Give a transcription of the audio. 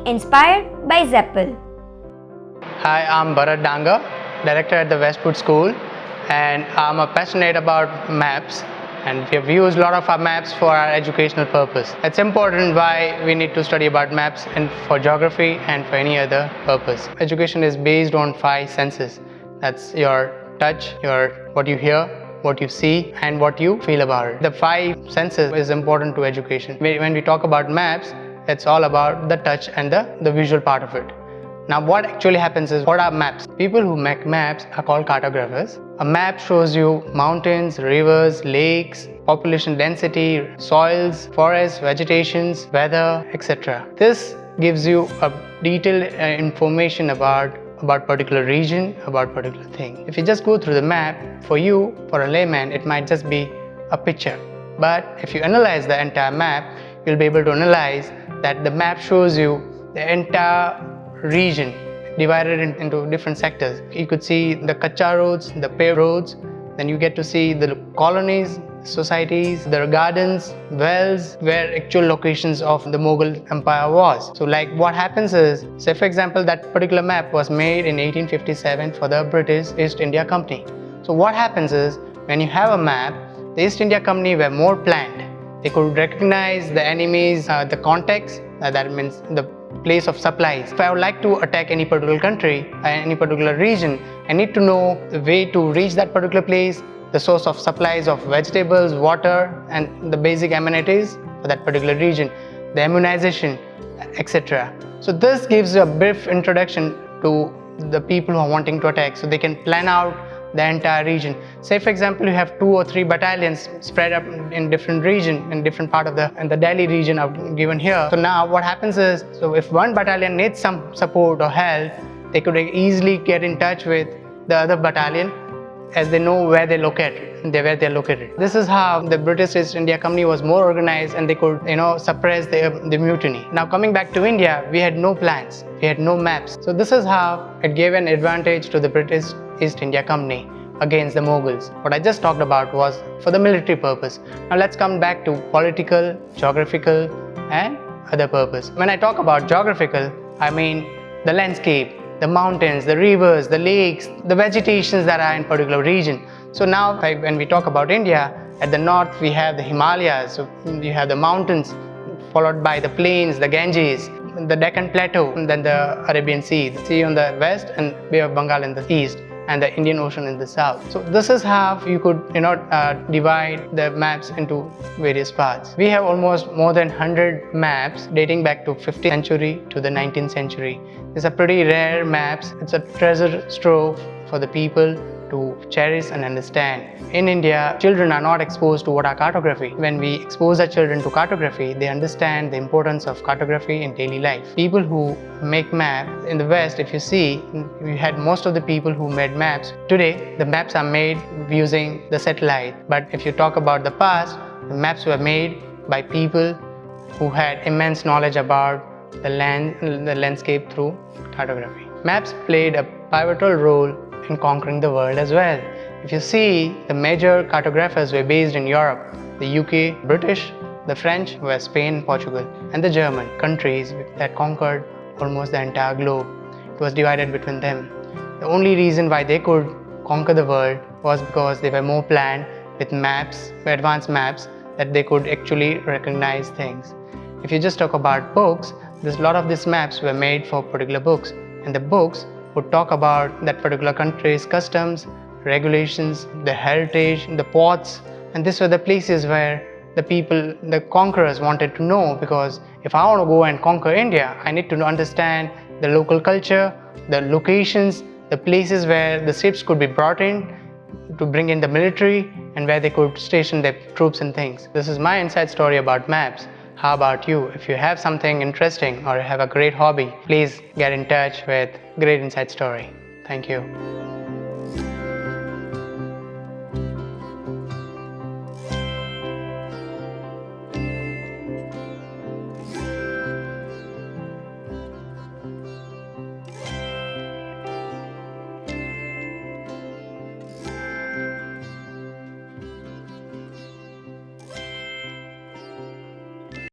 inspired by Zeppel. Hi, I'm Bharat Dangar, director at the Westwood School, and I'm passionate about maps, and we have used a lot of our maps for our educational purpose. It's important why we need to study about maps and for geography and for any other purpose. Education is based on 5 senses. That's your touch, your what you hear, what you see, and what you feel about it. The 5 senses is important to education. When we talk about maps, it's all about the touch and the visual part of it. Now what actually happens is, what are maps? People who make maps are called cartographers. A map shows you mountains, rivers, lakes, population density, soils, forests, vegetations, weather, etc. This gives you a detailed information about particular region, about particular thing. If you just go through the map, for you, for a layman, it might just be a picture. But if you analyze the entire map, you'll be able to analyze that the map shows you the entire region divided into different sectors. You could see the kacha roads, the paved roads, then you get to see the colonies, societies, the gardens, wells, where actual locations of the Mughal Empire was. So like what happens is, say for example, that particular map was made in 1857 for the British East India Company. So what happens is, when you have a map, the East India Company were more planned. They could recognize the enemies, the context, that means the place of supplies. If I would like to attack any particular country, any particular region, I need to know the way to reach that particular place, the source of supplies of vegetables, water, and the basic amenities for that particular region, the immunization, etc. So this gives you a brief introduction to the people who are wanting to attack, so they can plan out the entire region. Say for example, you have 2 or 3 battalions spread up in different region, in different part of the Delhi region I've given here. So now what happens is, so if one battalion needs some support or help, they could easily get in touch with the other battalion, as they know where they're located. This is how the British East India Company was more organized, and they could, suppress the mutiny. Now coming back to India, we had no plans, we had no maps. So this is how it gave an advantage to the British East India Company against the Mughals. What I just talked about was for the military purpose. Now let's come back to political, geographical, and other purpose. When I talk about geographical, I mean the landscape, the mountains, the rivers, the lakes, the vegetations that are in particular region. So now when we talk about India, at the north we have the Himalayas, so you have the mountains, followed by the plains, the Ganges, the Deccan Plateau, and then the Arabian Sea, the sea on the west and Bay of Bengal in the east, and the Indian Ocean in the south. So this is how you could divide the maps into various parts. We have almost more than 100 maps dating back to 15th century to the 19th century. These are pretty rare maps. It's a treasure trove for the people to cherish and understand. In India, children are not exposed to what are cartography. When we expose our children to cartography, they understand the importance of cartography in daily life. People who make maps in the West, if you see, we had most of the people who made maps. Today, the maps are made using the satellite. But if you talk about the past, the maps were made by people who had immense knowledge about the landscape through cartography. Maps played a pivotal role in conquering the world as well. If you see, the major cartographers were based in Europe. The UK, British, the French were Spain, Portugal, and the German countries that conquered almost the entire globe. It was divided between them. The only reason why they could conquer the world was because they were more planned with maps, advanced maps, that they could actually recognize things. If you just talk about books, there's a lot of these maps were made for particular books, and the books would talk about that particular country's customs, regulations, the heritage, the ports, and these were the places where the people, the conquerors wanted to know, because if I want to go and conquer India, I need to understand the local culture, the locations, the places where the ships could be brought in to bring in the military, and where they could station their troops and things. This is my inside story about maps. How about you? If you have something interesting or have a great hobby, please get in touch with Great Inside Story. Thank you.